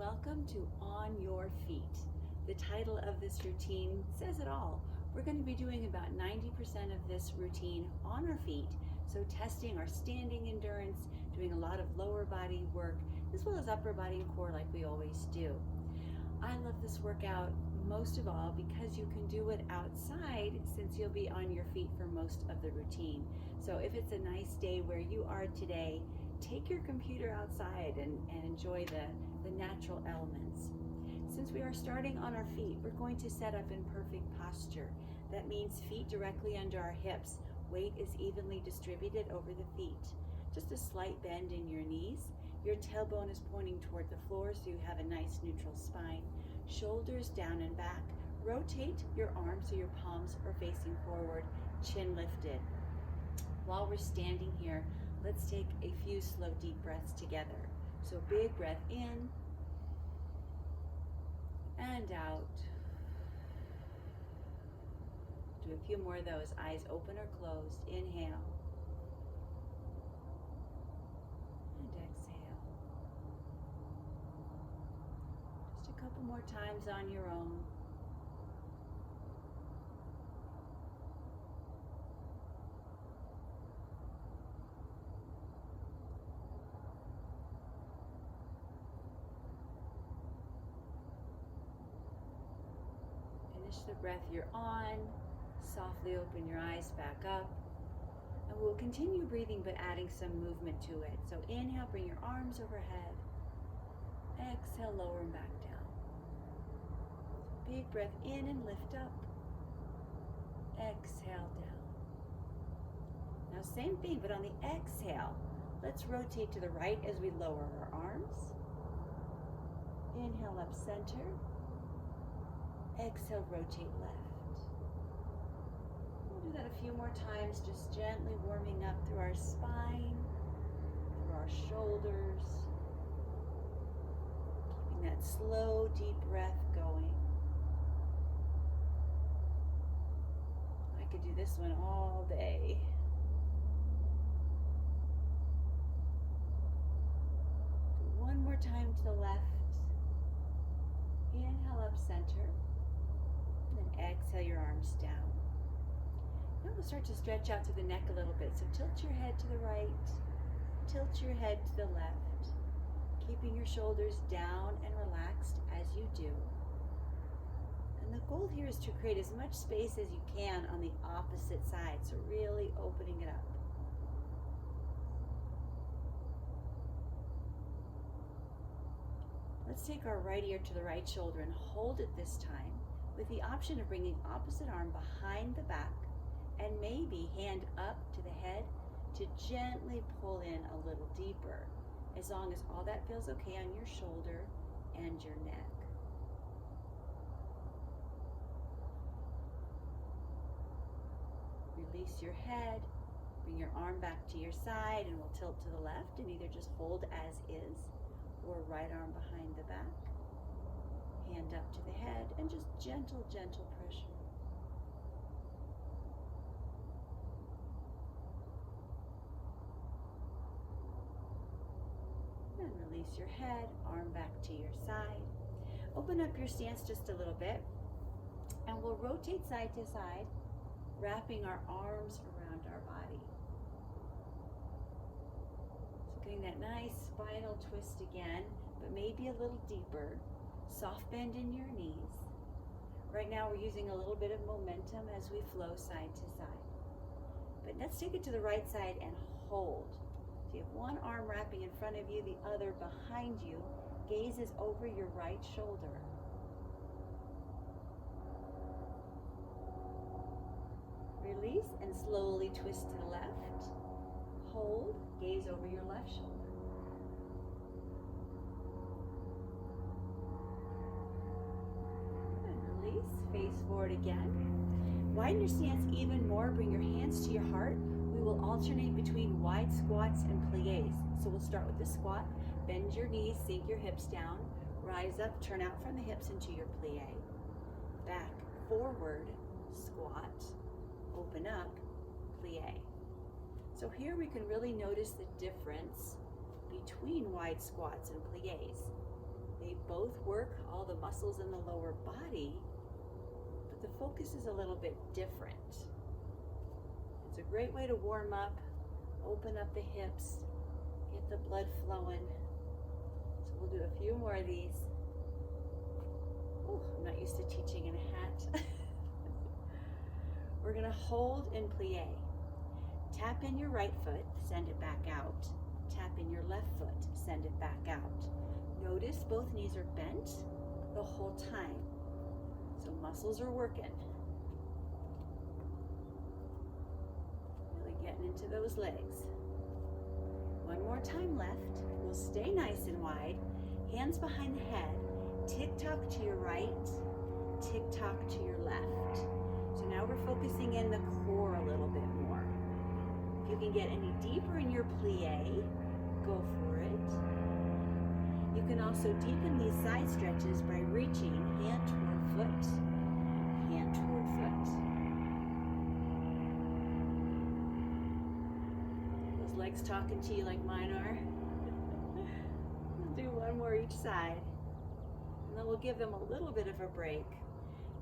Welcome to On Your Feet. The title of this routine says it all. We're going to be doing about 90% of this routine on our feet, so testing our standing endurance, doing a lot of lower body work, as well as upper body and core like we always do. I love this workout most of all because you can do it outside since you'll be on your feet for most of the routine. So if it's a nice day where you are today, take your computer outside and enjoy the natural elements. Since we are starting on our feet, we're going to set up in perfect posture. That means feet directly under our hips. Weight is evenly distributed over the feet. Just a slight bend in your knees. Your tailbone is pointing toward the floor so you have a nice neutral spine. Shoulders down and back. Rotate your arms so your palms are facing forward, chin lifted. While we're standing here, let's take a few slow deep breaths together. So big breath in and out. Do a few more of those, eyes open or closed. Inhale and exhale. Just a couple more times on your own. Finish the breath you're on. Softly open your eyes back up. And we'll continue breathing but adding some movement to it. So inhale, bring your arms overhead. Exhale, lower them back down. Big breath in and lift up. Exhale down. Now same thing, but on the exhale, let's rotate to the right as we lower our arms. Inhale up center. Exhale, rotate left. We'll do that a few more times, just gently warming up through our spine, through our shoulders. Keeping that slow, deep breath going. I could do this one all day. Do one more time to the left. Inhale up center. And then exhale your arms down. Now we'll start to stretch out through the neck a little bit. So tilt your head to the right, tilt your head to the left, keeping your shoulders down and relaxed as you do. And the goal here is to create as much space as you can on the opposite side, so really opening it up. Let's take our right ear to the right shoulder and hold it this time, with the option of bringing opposite arm behind the back and maybe hand up to the head to gently pull in a little deeper, as long as all that feels okay on your shoulder and your neck. Release your head, bring your arm back to your side, and we'll tilt to the left and either just hold as is or right arm behind the back. Hand up to the head and just gentle, gentle pressure. And release your head, arm back to your side. Open up your stance just a little bit and we'll rotate side to side, wrapping our arms around our body. So getting that nice spinal twist again, but maybe a little deeper. Soft bend in your knees. Right now we're using a little bit of momentum as we flow side to side. But let's take it to the right side and hold. So you have one arm wrapping in front of you, the other behind you. Gaze is over your right shoulder. Release and slowly twist to the left. Hold, gaze over your left shoulder. Face forward again. Widen your stance even more. Bring your hands to your heart. We will alternate between wide squats and pliés. So we'll start with the squat. Bend your knees, sink your hips down. Rise up, turn out from the hips into your plié. Back, forward, squat. Open up, plié. So here we can really notice the difference between wide squats and pliés. They both work all the muscles in the lower body, but the focus is a little bit different. It's a great way to warm up, open up the hips, get the blood flowing. So we'll do a few more of these. Oh, I'm not used to teaching in a hat. We're gonna hold and plie. Tap in your right foot, send it back out. Tap in your left foot, send it back out. Notice both knees are bent the whole time. So muscles are working. Really getting into those legs. One more time left. We'll stay nice and wide. Hands behind the head. Tick-tock to your right, tick-tock to your left. So now we're focusing in the core a little bit more. If you can get any deeper in your plie, go for it. You can also deepen these side stretches by reaching hand toward foot, hand toward foot. Those legs talking to you like mine are. We'll do one more each side. And then we'll give them a little bit of a break.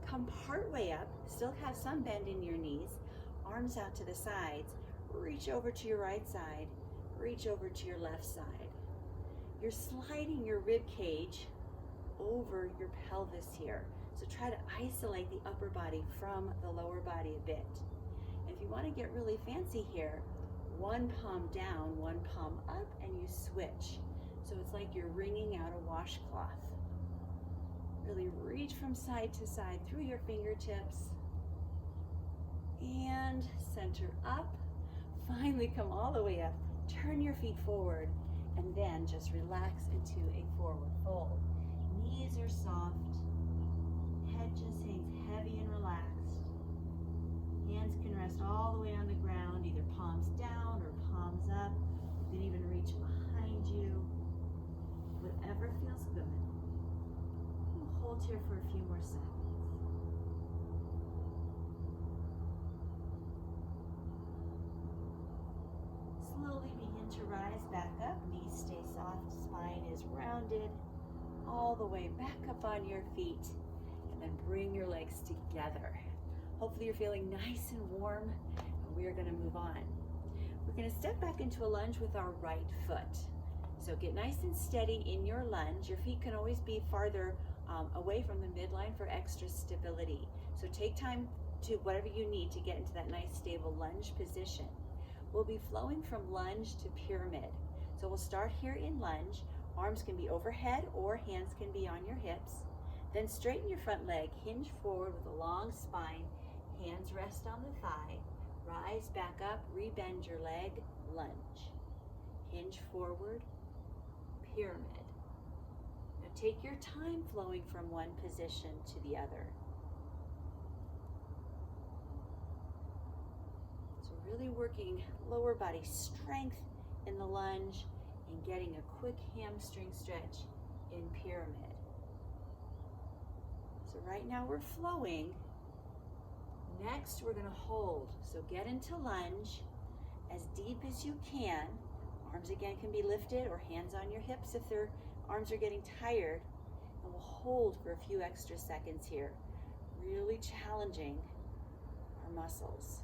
Come part way up, still have some bend in your knees, arms out to the sides, reach over to your right side, reach over to your left side. You're sliding your rib cage over your pelvis here. So try to isolate the upper body from the lower body a bit. And if you want to get really fancy here, one palm down, one palm up, and you switch. So it's like you're wringing out a washcloth. Really reach from side to side through your fingertips. And center up. Finally come all the way up. Turn your feet forward. And then just relax into a forward fold. Knees are soft. Head just hangs heavy and relaxed. Hands can rest all the way on the ground, either palms down or palms up. You can even reach behind you. Whatever feels good. Hold here for a few more seconds. Slowly begin to rise back up. Knees stay soft, spine is rounded. All the way back up on your feet. And then bring your legs together. Hopefully you're feeling nice and warm. And we are going to move on. We're going to step back into a lunge with our right foot. So get nice and steady in your lunge. Your feet can always be farther away from the midline for extra stability. So take time to whatever you need to get into that nice stable lunge position. We'll be flowing from lunge to pyramid. So we'll start here in lunge. Arms can be overhead or hands can be on your hips. Then straighten your front leg, hinge forward with a long spine. Hands rest on the thigh. Rise back up, rebend your leg, lunge. Hinge forward, pyramid. Take your time flowing from one position to the other. So really working lower body strength in the lunge and getting a quick hamstring stretch in pyramid. So right now we're flowing. Next we're going to hold. So get into lunge as deep as you can. Arms again can be lifted or hands on your hips if their arms are getting tired. And we'll hold for a few extra seconds here. Really challenging our muscles.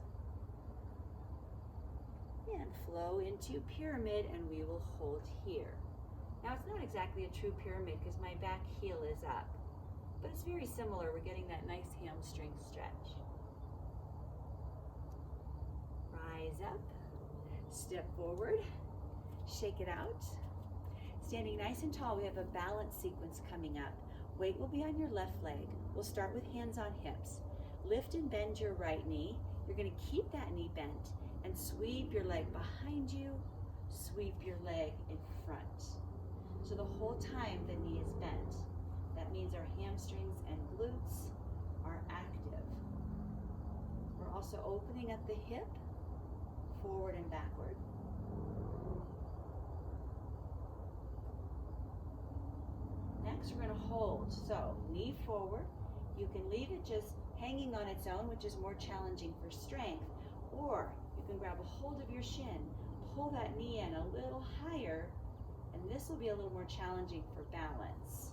And flow into pyramid and we will hold here. Now it's not exactly a true pyramid because my back heel is up. But it's very similar. We're getting that nice hamstring stretch. Rise up. Step forward. Shake it out. Standing nice and tall, we have a balance sequence coming up. Weight will be on your left leg. We'll start with hands on hips. Lift and bend your right knee. You're going to keep that knee bent and sweep your leg behind you, sweep your leg in front. So the whole time the knee is bent. That means our hamstrings and glutes are active. We're also opening up the hip, forward and backward. Next, we're going to hold. So, knee forward. You can leave it just hanging on its own, which is more challenging for strength, or you can grab a hold of your shin, pull that knee in a little higher, and this will be a little more challenging for balance.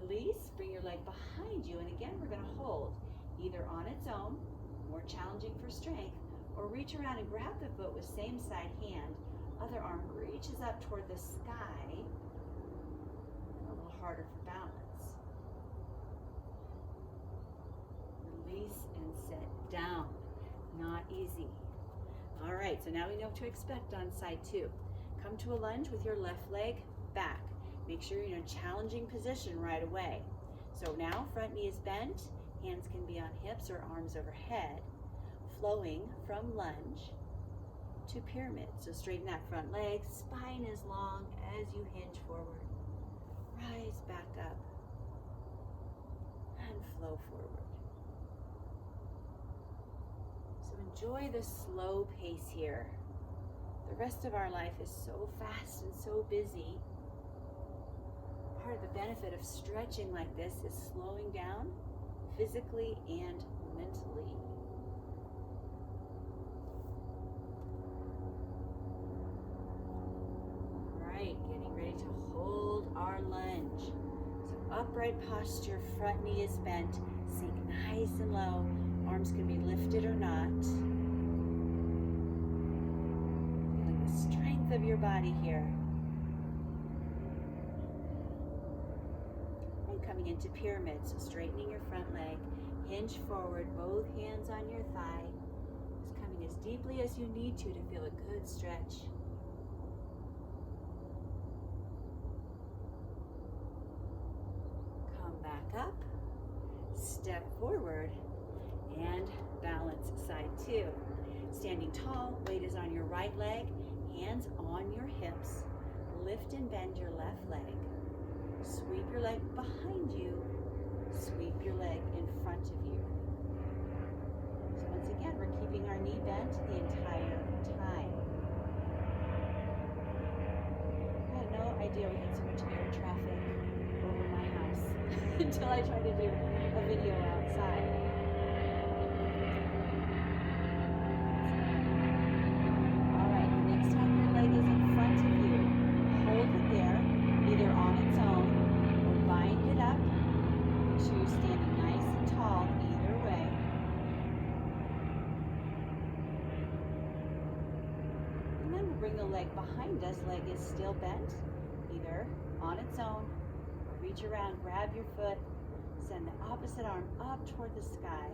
Release, bring your leg behind you, and again we're going to hold either on its own, more challenging for strength, or reach around and grab the foot with same side hand. Other arm reaches up toward the sky, and a little harder for balance. Release and set down. Not easy. All right, so now we know what to expect on side 2. Come to a lunge with your left leg back. Make sure you're in a challenging position right away. So now front knee is bent, hands can be on hips or arms overhead, flowing from lunge to pyramid. So straighten that front leg, spine as long as you hinge forward. Rise back up and flow forward. So enjoy the slow pace here. The rest of our life is so fast and so busy. Part of the benefit of stretching like this is slowing down physically and mentally. All right, getting ready to hold our lunge. So upright posture, front knee is bent, sink nice and low. Arms can be lifted or not. Feeling the strength of your body here. Coming into pyramid, so straightening your front leg, hinge forward, both hands on your thigh, just coming as deeply as you need to feel a good stretch. Come back up, step forward, and balance side 2. Standing tall, weight is on your right leg, hands on your hips, lift and bend your left leg. Sweep your leg behind you, sweep your leg in front of you. So once again, we're keeping our knee bent the entire time. I had no idea we had so much air traffic over my house until I tried to do a video outside. All right, the next time your leg is in front of you, hold it there, either on its own, bind it up to standing nice and tall either way. And then we'll bring the leg behind us. Leg is still bent, either on its own or reach around, grab your foot, send the opposite arm up toward the sky.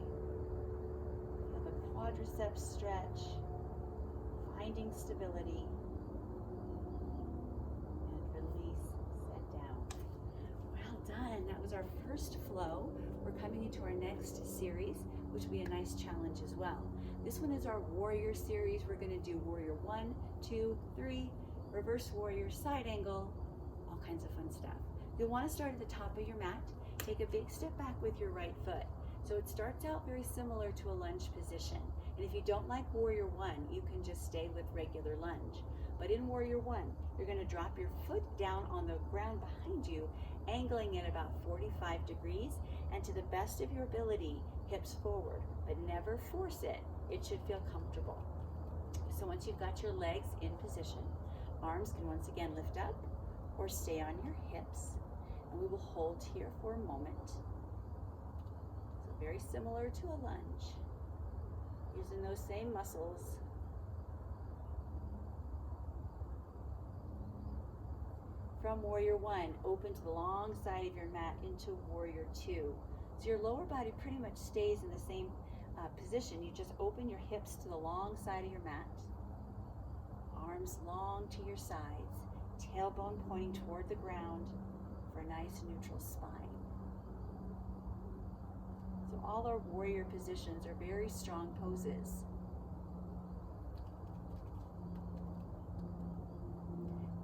Feel the quadriceps stretch, finding stability. Done. That was our first flow. We're coming into our next series, which will be a nice challenge as well. This one is our warrior series. We're going to do warrior 1, 2, 3, reverse warrior, side angle, all kinds of fun stuff. You'll want to start at the top of your mat. Take a big step back with your right foot. So it starts out very similar to a lunge position. And if you don't like warrior 1, you can just stay with regular lunge. But in warrior 1, you're going to drop your foot down on the ground behind you, angling it about 45 degrees, and to the best of your ability, hips forward, but never force it. It should feel comfortable. So once you've got your legs in position, arms can once again lift up or stay on your hips, and we will hold here for a moment. So very similar to a lunge, using those same muscles. From warrior 1, open to the long side of your mat into warrior 2. So your lower body pretty much stays in the same position. You just open your hips to the long side of your mat. Arms long to your sides. Tailbone pointing toward the ground for a nice neutral spine. So all our warrior positions are very strong poses.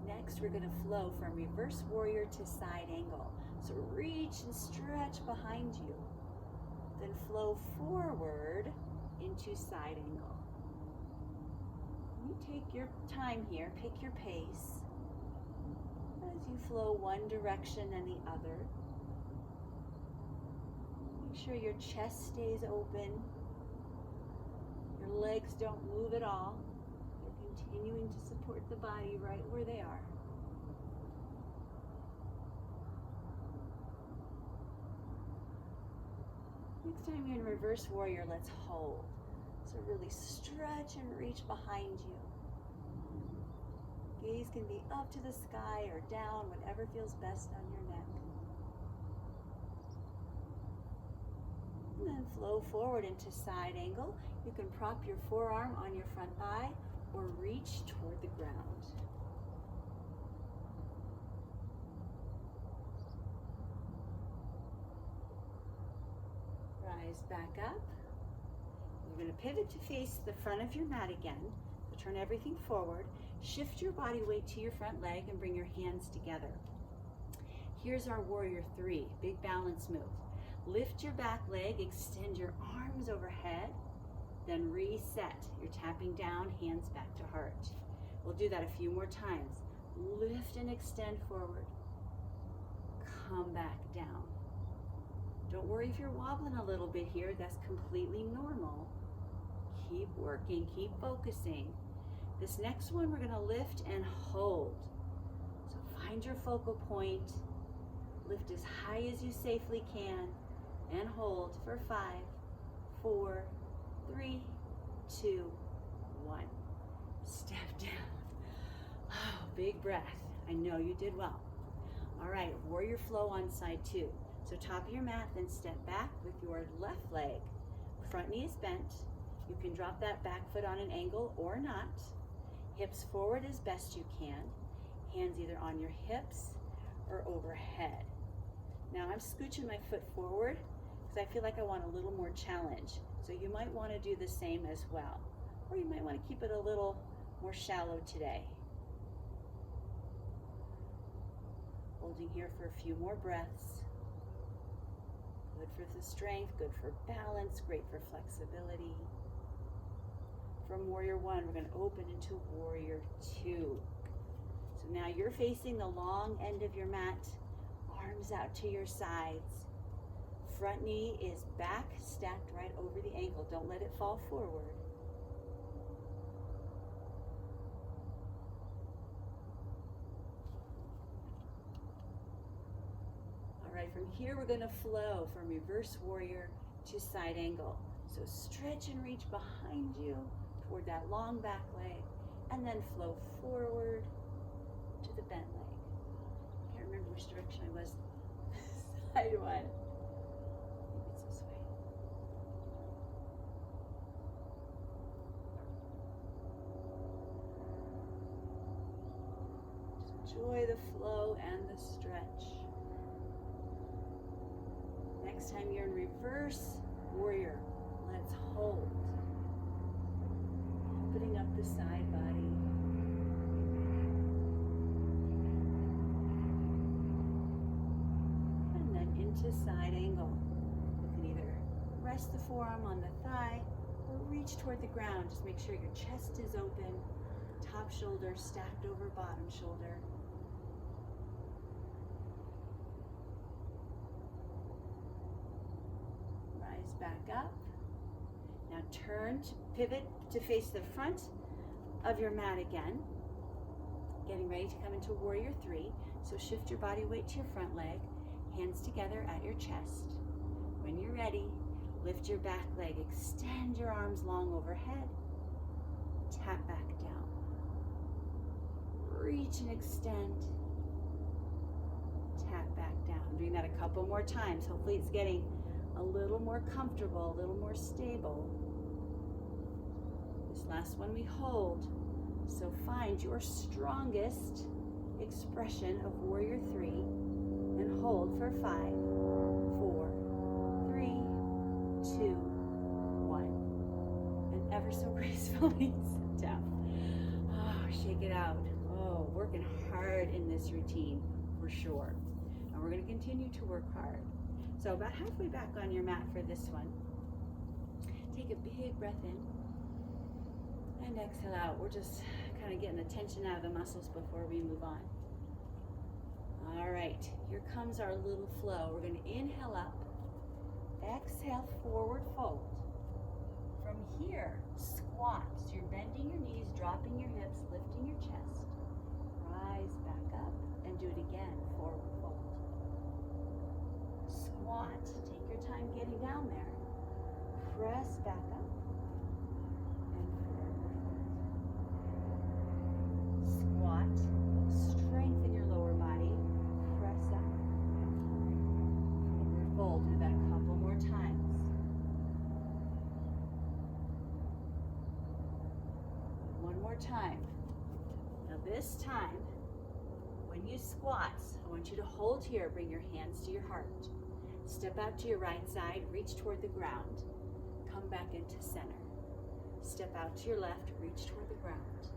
Next, we're going to flow from reverse warrior to side angle. So reach and stretch behind you. Then flow forward into side angle. You take your time here, pick your pace. As you flow one direction and the other. Make sure your chest stays open. Your legs don't move at all. You're continuing to support the body right where they are. Next time you're in reverse warrior, let's hold. So really stretch and reach behind you. Gaze can be up to the sky or down, whatever feels best on your neck. And then flow forward into side angle. You can prop your forearm on your front thigh or reach toward the ground. Rise back up. You're going to pivot to face the front of your mat again. So turn everything forward. Shift your body weight to your front leg and bring your hands together. Here's our warrior three, big balance move. Lift your back leg, extend your arms overhead, then reset. You're tapping down, hands back to heart. We'll do that a few more times. Lift and extend forward. Come back down. Don't worry if you're wobbling a little bit here, that's completely normal. Keep working, keep focusing. This next one, we're gonna lift and hold. So find your focal point, lift as high as you safely can, and hold for 5, 4, 3, 2, 1. Step down. Oh, big breath. I know you did well. All right, warrior flow on side 2. So top of your mat, then step back with your left leg. Front knee is bent. You can drop that back foot on an angle or not. Hips forward as best you can. Hands either on your hips or overhead. Now I'm scooching my foot forward because I feel like I want a little more challenge. So you might want to do the same as well. Or you might want to keep it a little more shallow today. Holding here for a few more breaths. Good for the strength, good for balance, great for flexibility. From warrior 1, we're going to open into warrior 2. So now you're facing the long end of your mat, arms out to your sides. Front knee is back, stacked right over the ankle. Don't let it fall forward. All right, from here we're going to flow from reverse warrior to side angle. So stretch and reach behind you toward that long back leg, and then flow forward to the bent leg. I can't remember which direction I was. Side 1. Maybe it's this way. Just enjoy the flow and the stretch. Next time you're in reverse warrior, let's hold. Opening up the side body. And then into side angle. You can either rest the forearm on the thigh or reach toward the ground. Just make sure your chest is open, top shoulder stacked over bottom shoulder. Rise back up. Now turn to pivot to face the front of your mat again. Getting ready to come into warrior 3. So shift your body weight to your front leg, hands together at your chest. When you're ready, lift your back leg, extend your arms long overhead, tap back down. Reach and extend, tap back down. Doing that a couple more times. Hopefully it's getting a little more comfortable, a little more stable. This last one we hold. So find your strongest expression of warrior 3 and hold for 5, 4, 3, 2, 1. And ever so gracefully sit down. Oh, shake it out. Oh, working hard in this routine for sure. And we're going to continue to work hard. So about halfway back on your mat for this one, take a big breath in and exhale out. We're just kind of getting the tension out of the muscles before we move on. All right, here comes our little flow. We're going to inhale up, exhale, forward fold. From here, squat. So you're bending your knees, dropping your hips, lifting your chest. Rise back up and do it again, forward fold. Squat, take your time getting down there. Press back up and forward. Squat. Strengthen your lower body. Press up. Forward fold. Do that a couple more times. One more time. Now this time, when you squat, I want you to hold here. Bring your hands to your heart. Step out to your right side. Reach toward the ground. Come back into center. Step out to your left. Reach toward the ground.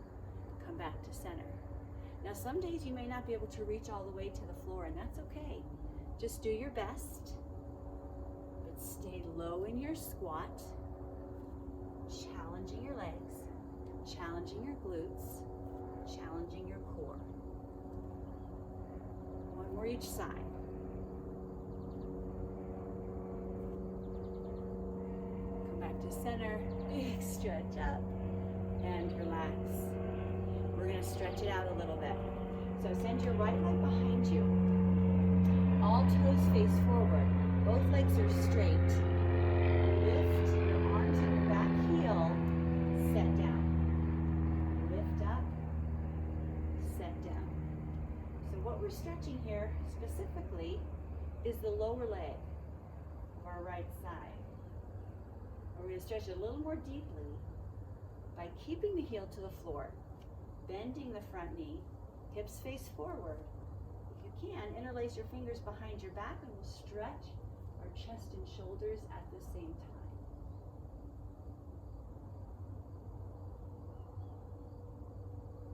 Come back to center. Now some days you may not be able to reach all the way to the floor, and that's okay. Just do your best, but stay low in your squat, challenging your legs, challenging your glutes, challenging your core. One more each side. Come back to center, big stretch up, and relax. We're gonna stretch it out a little bit. So send your right leg behind you. All toes face forward. Both legs are straight. Lift your arms on your back heel. Set down. Lift up. Set down. So what we're stretching here specifically is the lower leg of our right side. We're going to stretch it a little more deeply by keeping the heel to the floor, bending the front knee, hips face forward. If you can, interlace your fingers behind your back and we'll stretch our chest and shoulders at the same time.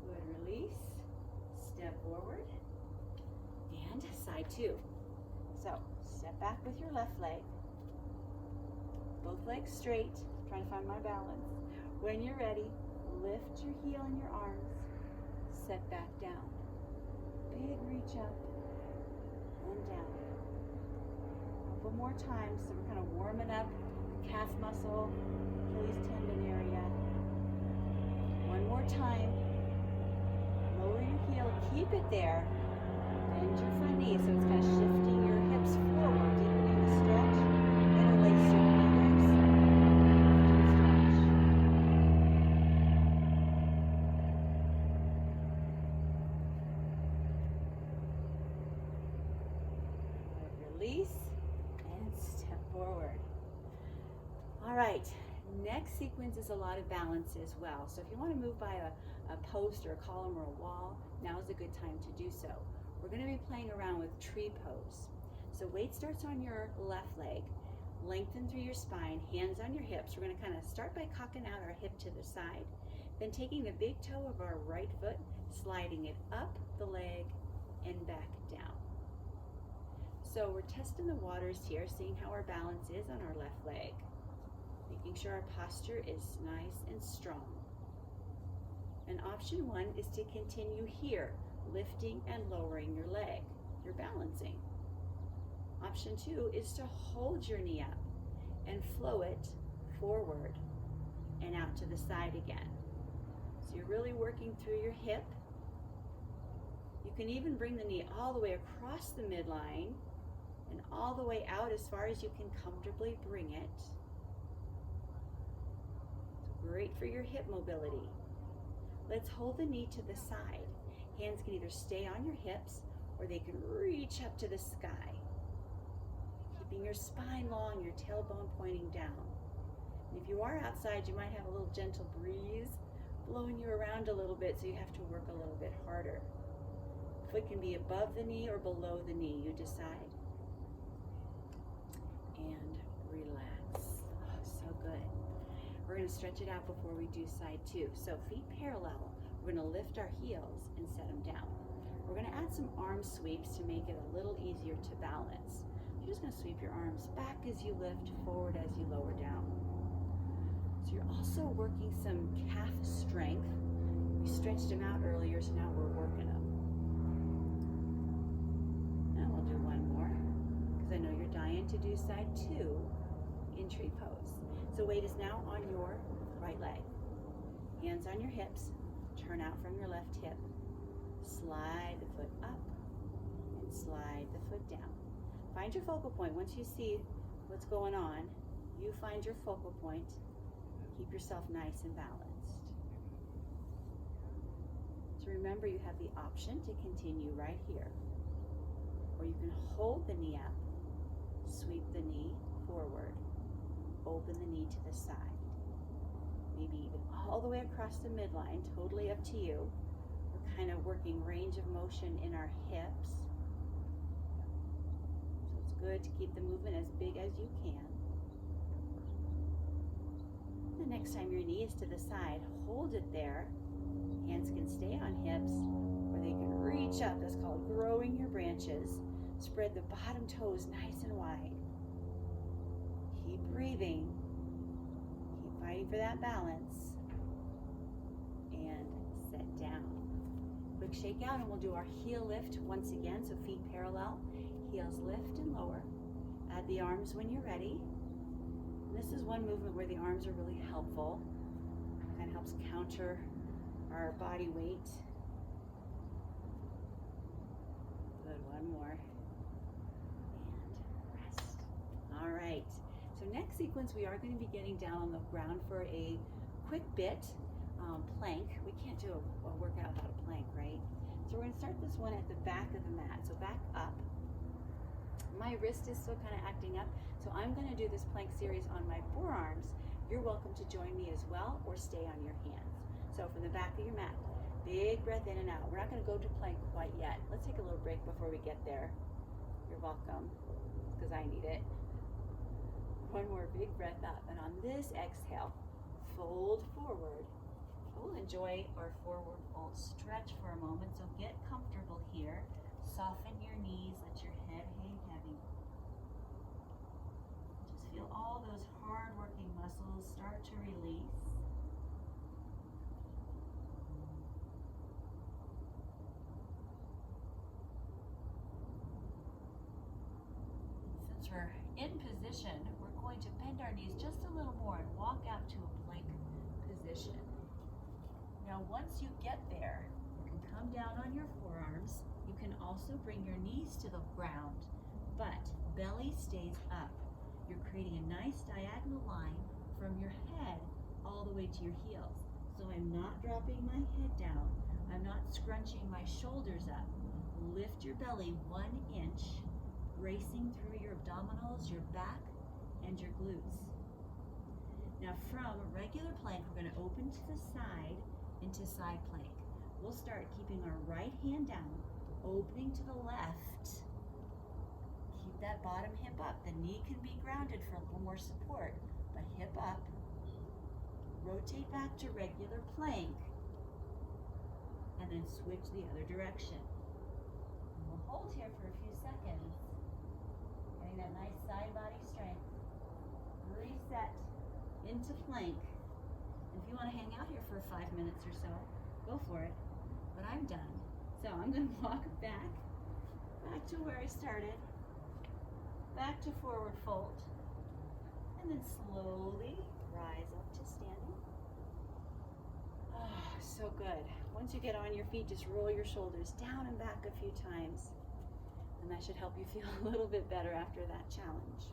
Good, release, step forward, and side two. So, step back with your left leg, both legs straight, trying to find my balance. When you're ready, lift your heel and your arms, set back down. Big reach up and down. A couple more times, so we're kind of warming up calf muscle, Achilles tendon area. One more time. Lower your heel, keep it there. Bend your front knee, so it's kind of shifting your hips forward, deepening the stretch. Interlace your fingers. Release and step forward. All right, next sequence is a lot of balance as well. So if you want to move by a post or a column or a wall, now is a good time to do so. We're going to be playing around with tree pose. So weight starts on your left leg, lengthen through your spine, hands on your hips. We're going to kind of start by cocking out our hip to the side, then taking the big toe of our right foot, sliding it up the leg and back down. So we're testing the waters here, seeing how our balance is on our left leg, making sure our posture is nice and strong. And option one is to continue here, lifting and lowering your leg. You're balancing. Option two is to hold your knee up and flow it forward and out to the side again. So you're really working through your hip. You can even bring the knee all the way across the midline and all the way out as far as you can comfortably bring it. It's great for your hip mobility. Let's hold the knee to the side. Hands can either stay on your hips or they can reach up to the sky. Keeping your spine long, your tailbone pointing down. And if you are outside, you might have a little gentle breeze blowing you around a little bit, so you have to work a little bit harder. Foot can be above the knee or below the knee, you decide. And relax. Oh, so good. We're going to stretch it out before we do side two. So feet parallel. We're going to lift our heels and set them down. We're going to add some arm sweeps to make it a little easier to balance. You're just going to sweep your arms back as you lift, forward as you lower down. So you're also working some calf strength. We stretched them out earlier, so now we're working them. And we'll do one more, because I know you're dying to do side two in tree pose. So weight is now on your right leg. Hands on your hips, turn out from your left hip. Slide the foot up and slide the foot down. Find your focal point. Once you see what's going on, You find your focal point. Keep yourself nice and balanced. So remember, you have the option to continue right here. Or you can hold the knee up, sweep the knee forward, open the knee to the side. Maybe even all the way across the midline, totally up to you. We're kind of working range of motion in our hips. So it's good to keep the movement as big as you can. The next time your knee is to the side, hold it there. Hands can stay on hips, or they can reach up. That's called growing your branches. Spread the bottom toes nice and wide. Keep breathing. Keep fighting for that balance. And set down. Quick shake out, and we'll do our heel lift once again. So feet parallel, heels lift and lower. Add the arms when you're ready. And this is one movement where the arms are really helpful. Kind of helps counter our body weight. Good, one more. And rest. All right. So next sequence, we are going to be getting down on the ground for a quick bit. Plank. We can't do a workout without a plank, right? So we're going to start this one at the back of the mat. So back up. My wrist is still kind of acting up, so I'm going to do this plank series on my forearms. You're welcome to join me as well, or stay on your hands. So from the back of your mat, big breath in and out. We're not going to go to plank quite yet. Let's take a little break before we get there. You're welcome, because I need it. One more big breath up, and on this exhale, fold forward. We'll enjoy our forward fold. Stretch for a moment, so get comfortable here. Soften your knees, let your head hang heavy. Just feel all those hard-working muscles start to release. Since we're in position, we're going to bend our knees just a little more and walk out to a plank position. Now, once you get there, you can come down on your forearms. You can also bring your knees to the ground, but belly stays up. You're creating a nice diagonal line from your head all the way to your heels. So I'm not dropping my head down. I'm not scrunching my shoulders up. Lift your belly 1 inch, racing through your abdominals, your back, and your glutes. Now from a regular plank, we're going to open to the side into side plank. We'll start keeping our right hand down, opening to the left. Keep that bottom hip up. The knee can be grounded for a little more support, but hip up. Rotate back to regular plank, and then switch the other direction. And we'll hold here for a few seconds, getting that nice side body strength. Reset into plank. If you want to hang out here for 5 minutes or so, go for it. But I'm done. So I'm going to walk back to where I started, back to forward fold, and then slowly rise up to standing. Oh, so good. Once you get on your feet, just roll your shoulders down and back a few times, and that should help you feel a little bit better after that challenge.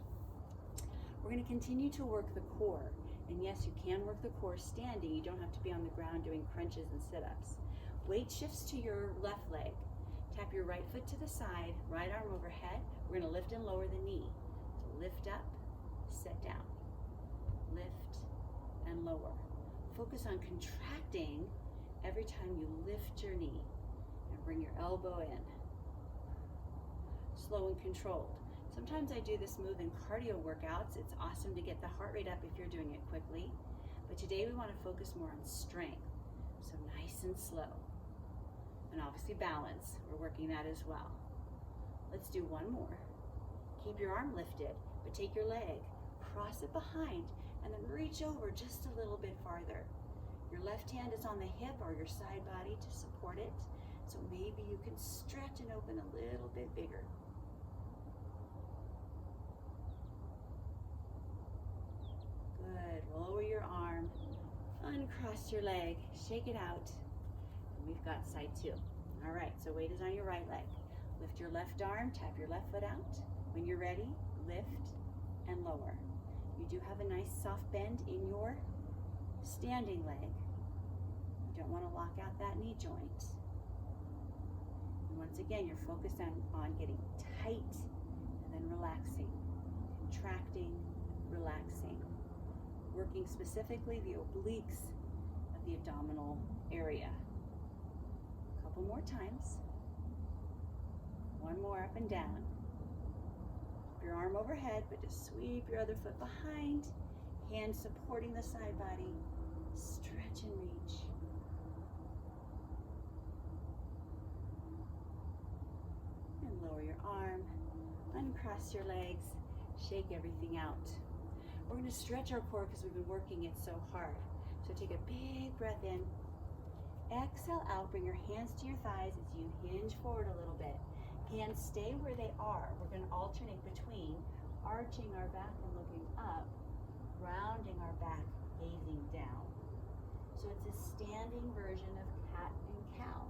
We're going to continue to work the core. And yes, you can work the core standing. You don't have to be on the ground doing crunches and sit-ups. Weight shifts to your left leg. Tap your right foot to the side, right arm overhead. We're going to lift and lower the knee. So lift up, set down. Lift and lower. Focus on contracting every time you lift your knee. And bring your elbow in. Slow and controlled. Sometimes I do this move in cardio workouts. It's awesome to get the heart rate up if you're doing it quickly. But today we want to focus more on strength. So nice and slow. And obviously balance. We're working that as well. Let's do one more. Keep your arm lifted, but take your leg, cross it behind, and then reach over just a little bit farther. Your left hand is on the hip or your side body to support it. So maybe you can stretch and open a little bit bigger. Good. Lower your arm, uncross your leg, shake it out. And we've got side 2. All right, so weight is on your right leg. Lift your left arm, tap your left foot out. When you're ready, lift and lower. You do have a nice soft bend in your standing leg. You don't want to lock out that knee joint. And once again, you're focused on getting tight and then relaxing, contracting, relaxing, working specifically the obliques of the abdominal area. A couple more times. One more up and down. Keep your arm overhead, but just sweep your other foot behind, hands supporting the side body. Stretch and reach. And lower your arm, uncross your legs, shake everything out. We're going to stretch our core because we've been working it so hard. So take a big breath in. Exhale out, bring your hands to your thighs as you hinge forward a little bit. Hands stay where they are. We're going to alternate between arching our back and looking up, rounding our back, gazing down. So it's a standing version of cat and cow.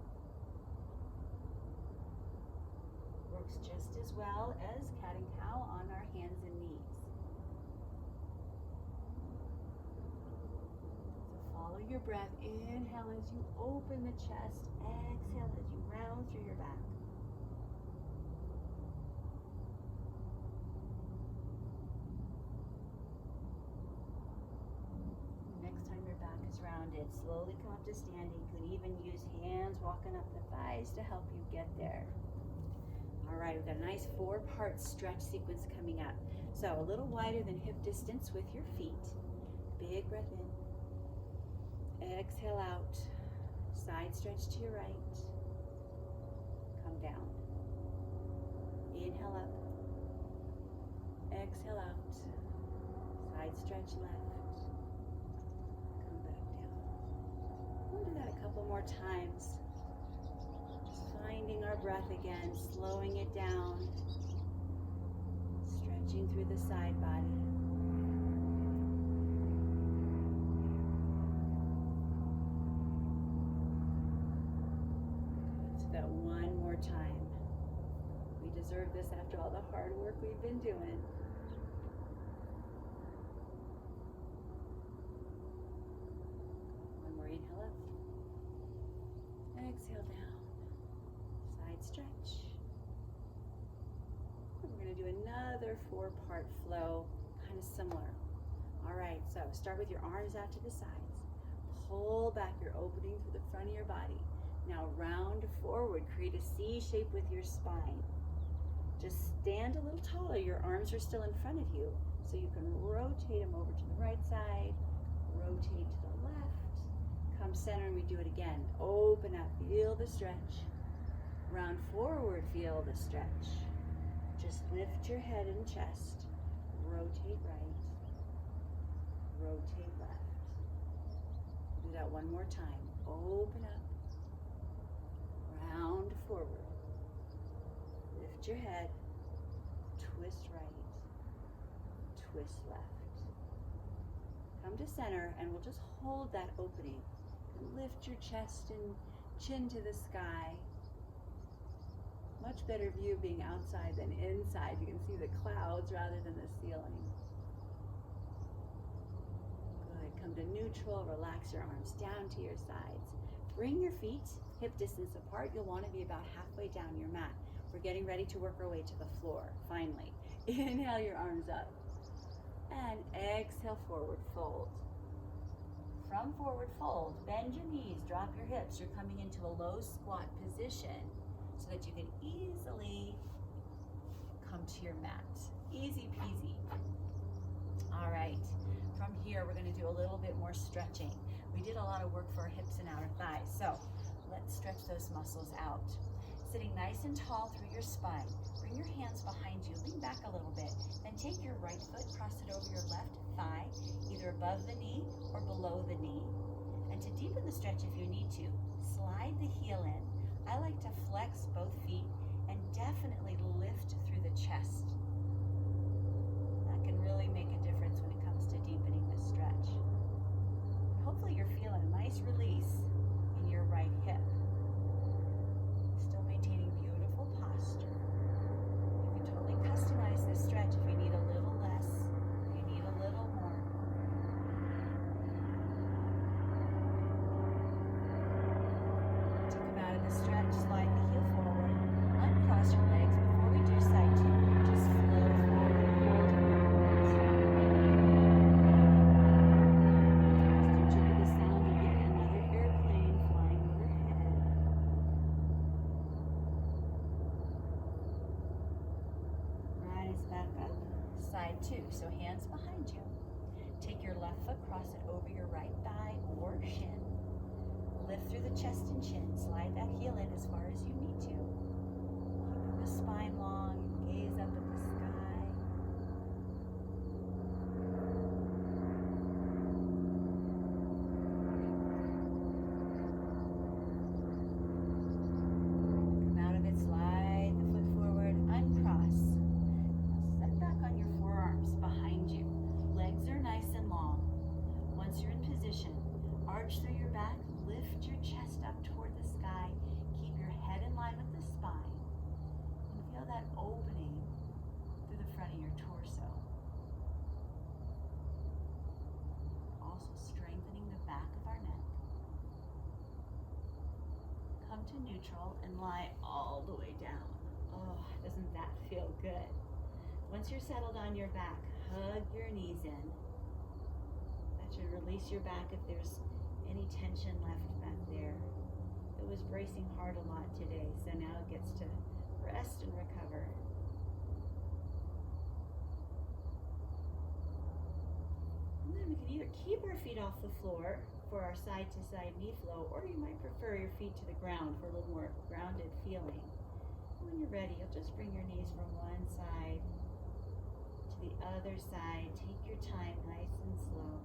Works just as well as cat and cow on our hands and knees. So follow your breath. Inhale as you open the chest. Exhale as you round through your back. Next time your back is rounded, slowly come up to standing. You can even use hands walking up the thighs to help you get there. All right, we've got a nice 4-part stretch sequence coming up. So a little wider than hip distance with your feet. Big breath in. Exhale out. Side stretch to your right. Come down. Inhale up. Exhale out. Side stretch left. Come back down. We'll do that a couple more times. Finding our breath again, slowing it down, stretching through the side body. Let's do that one more time. We deserve this after all the hard work we've been doing. One more inhale up. Exhale down. Stretch. And we're going to do another 4-part flow, kind of similar. All right, so start with your arms out to the sides. Pull back your opening through the front of your body. Now round forward, create a C shape with your spine. Just stand a little taller. Your arms are still in front of you, so you can rotate them over to the right side, rotate to the left. Come center and we do it again. Open up, feel the stretch. Round forward, feel the stretch. Just lift your head and chest. Rotate right. Rotate left. Do that one more time. Open up. Round forward. Lift your head. Twist right. Twist left. Come to center and we'll just hold that opening. Lift your chest and chin to the sky. Much better view being outside than inside. You can see the clouds rather than the ceiling. Good. Come to neutral. Relax your arms down to your sides. Bring your feet hip distance apart. You'll want to be about halfway down your mat. We're getting ready to work our way to the floor, finally. Inhale your arms up. And exhale, forward fold. From forward fold, bend your knees, drop your hips. You're coming into a low squat position, so that you can easily come to your mat. Easy peasy. All right, from here we're gonna do a little bit more stretching. We did a lot of work for our hips and outer thighs, so let's stretch those muscles out. Sitting nice and tall through your spine. Bring your hands behind you, lean back a little bit, then take your right foot, cross it over your left thigh, either above the knee or below the knee. And to deepen the stretch if you need to, slide the heel in. I like to flex both feet and definitely lift through the chest. That can really make a difference when it comes to deepening the stretch. Hopefully you're feeling a nice release in your right hip. Still maintaining beautiful posture. You can totally customize this stretch if you need a little less, if you need a little the stretch, slide the heel forward, uncross your legs. Before we do side two, just flow forward. Just enjoy the sound of yet another airplane flying overhead. Rise back up, side two, so hands behind you. Take your left foot, cross it over your right thigh or shin. Lift through the chest and chin. Slide that heel in as far as you need to. Keeping the spine long. Gaze up at the sky. Come out of it. Slide the foot forward. Uncross. Now set back on your forearms behind you. Legs are nice and long. Once you're in position, arch through your back. Lift your chest up toward the sky. Keep your head in line with the spine. And feel that opening through the front of your torso. Also strengthening the back of our neck. Come to neutral and lie all the way down. Oh, doesn't that feel good? Once you're settled on your back, hug your knees in. That should release your back if there's any tension left back there. It was bracing hard a lot today, so now it gets to rest and recover. And then we can either keep our feet off the floor for our side-to-side knee flow, or you might prefer your feet to the ground for a little more grounded feeling. When you're ready, you'll just bring your knees from one side to the other side. Take your time, nice and slow.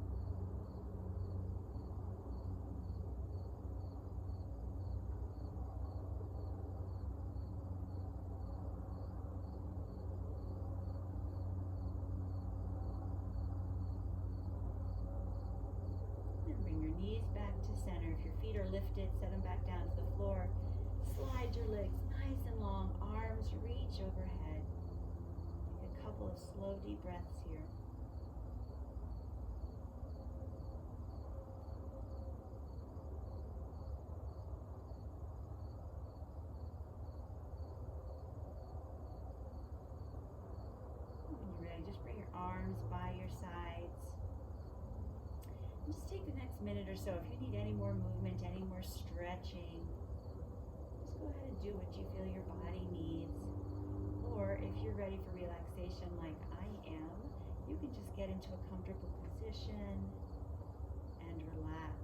Knees back to center. If your feet are lifted, set them back down to the floor. Slide your legs nice and long. Arms reach overhead. Take a couple of slow, deep breaths here. When you're ready, just bring your arms by your sides. Just take the next minute or so. If you need any more movement, any more stretching, just go ahead and do what you feel your body needs. Or if you're ready for relaxation like I am, you can just get into a comfortable position and relax.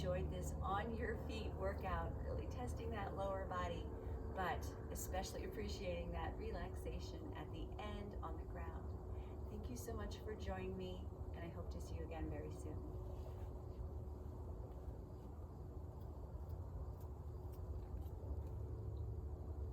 Enjoyed this on your feet workout, really testing that lower body, but especially appreciating that relaxation at the end on the ground. Thank you so much for joining me, and I hope to see you again very soon.